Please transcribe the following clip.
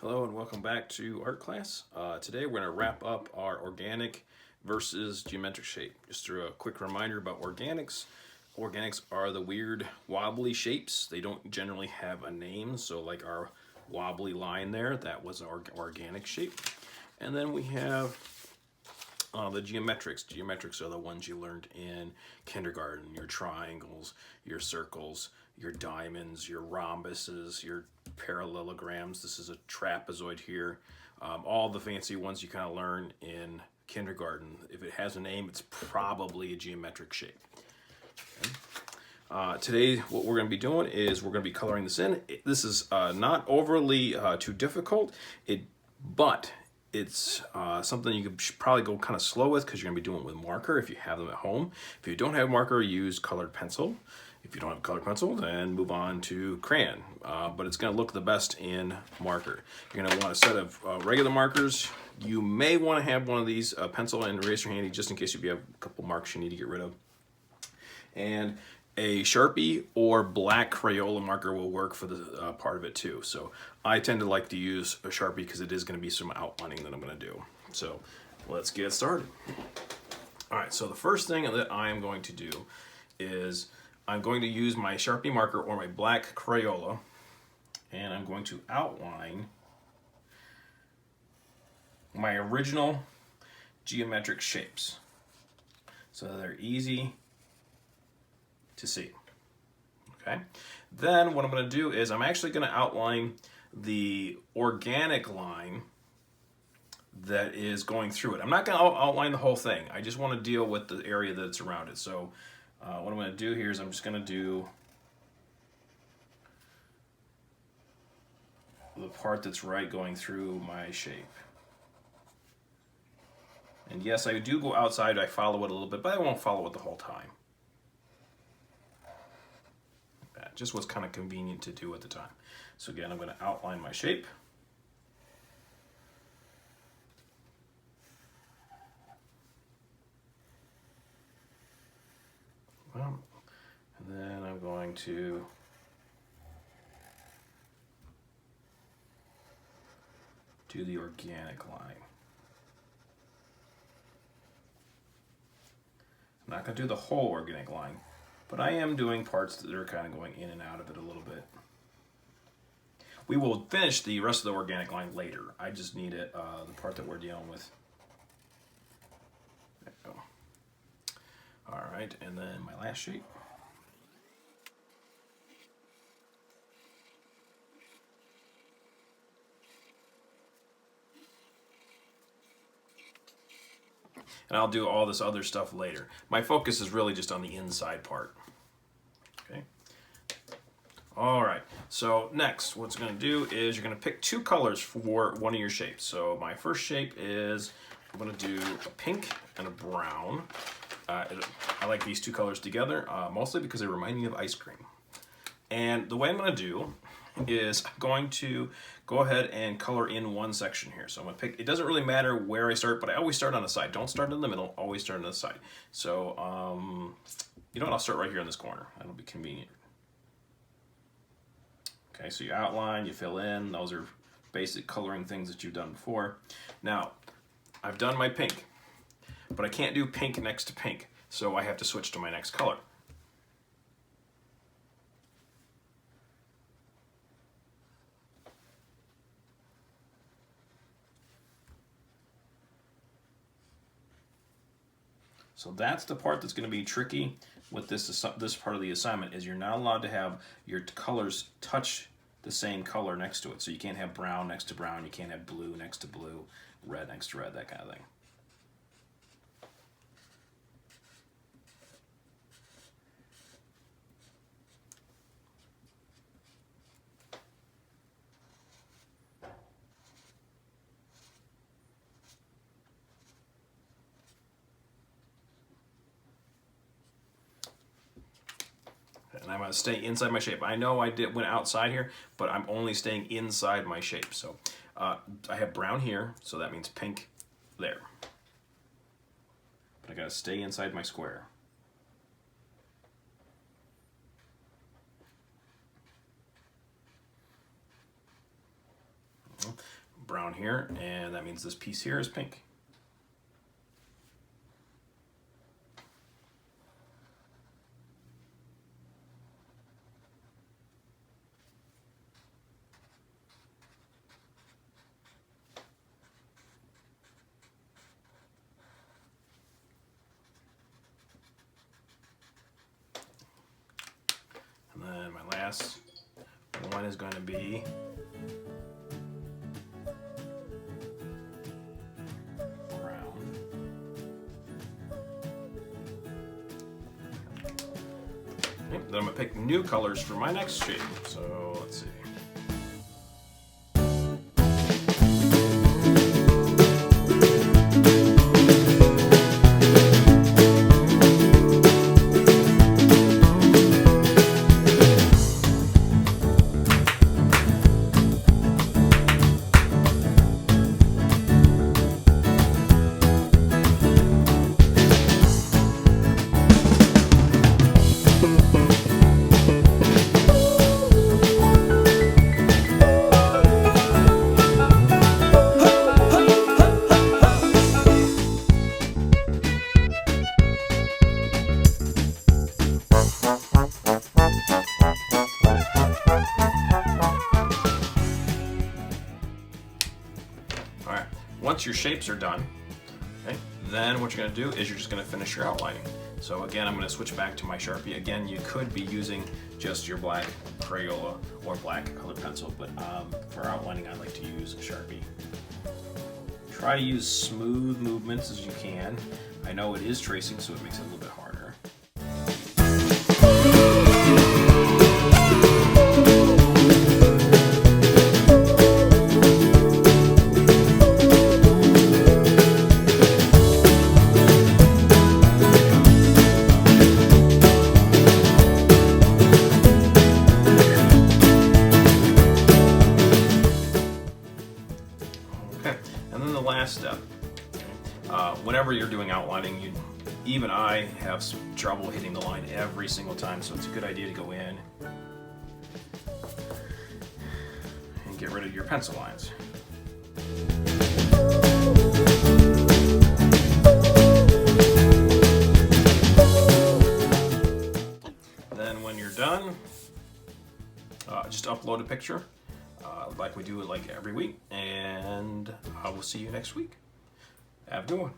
Hello and welcome back to art class. Today we're going to wrap up our organic versus geometric shape. Just through a quick reminder about organics. Organics are the weird wobbly shapes. They don't generally have a name, so like our wobbly line there, that was an organic shape. And then we have the geometrics. Geometrics are the ones you learned in kindergarten. Your triangles, your circles, your diamonds, your rhombuses, your parallelograms. This is a trapezoid here. All the fancy ones you kind of learn in kindergarten. If it has a name, it's probably a geometric shape. Okay. Today, what we're going to be doing is we're going to be coloring this in. This is not overly too difficult, but it's something you could probably go kind of slow with because you're going to be doing it with marker if you have them at home. If you don't have marker, use colored pencil. If you don't have colored pencil, then move on to crayon. But it's going to look the best in marker. You're going to want a set of regular markers. You may want to have one of these pencil and eraser handy just in case you have a couple marks you need to get rid of. And a Sharpie or black Crayola marker will work for the part of it too. So I tend to like to use a Sharpie because it is going to be some outlining that I'm going to do. So let's get started. All right, so the first thing that I am going to do is I'm going to use my Sharpie marker or my black Crayola, and I'm going to outline my original geometric shapes so that they're easy to see. Okay. Then what I'm going to do is I'm actually going to outline the organic line that is going through it. I'm not going to outline the whole thing. I just want to deal with the area that's around it. So what I'm going to do here is I'm just going to do the part that's right going through my shape. And yes, I do go outside. I follow it a little bit, but I won't follow it the whole time. Just what's kind of convenient to do at the time. So again, I'm going to outline my shape. And then I'm going to do the organic line. I'm not going to do the whole organic line, but I am doing parts that are kind of going in and out of it a little bit. We will finish the rest of the organic line later. I just need it, the part that we're dealing with. There we go. All right, and then my last shape. And I'll do all this other stuff later. My focus is really just on the inside part. Okay. All right, so next what it's going to do is you're going to pick two colors for one of your shapes. So my first shape is I'm going to do a pink and a brown. I like these two colors together, mostly because they remind me of ice cream. And the way I'm going to do is I'm going to go ahead and color in one section here. So I'm going to pick, it doesn't really matter where I start, but I always start on the side. Don't start in the middle, always start on the side. So, you know what, I'll start right here in this corner. That'll be convenient. Okay, so you outline, you fill in, those are basic coloring things that you've done before. Now, I've done my pink, but I can't do pink next to pink, so I have to switch to my next color. So that's the part that's going to be tricky with this part of the assignment, is you're not allowed to have your colors touch the same color next to it. So you can't have brown next to brown, you can't have blue next to blue, red next to red, that kind of thing. And I'm going to stay inside my shape. I know I went outside here, but I'm only staying inside my shape. So I have brown here, so that means pink there. But I got to stay inside my square. brown here, and that means this piece here is pink. And then my last one is going to be then I'm going to pick new colors for my next shape. So let's see. Alright, once your shapes are done, okay, then what you're going to do is you're just going to finish your outlining. So again, I'm going to switch back to my Sharpie. Again, you could be using just your black Crayola or black colored pencil, but for outlining I like to use a Sharpie. Try to use smooth movements as you can. I know it is tracing, so it makes it a little bit harder. And then the last step, whenever you're doing outlining, even I have some trouble hitting the line every single time, so it's a good idea to go in and get rid of your pencil lines. Then when you're done, just upload a picture. Like we do it like every week, and I will see you next week. Have a good one.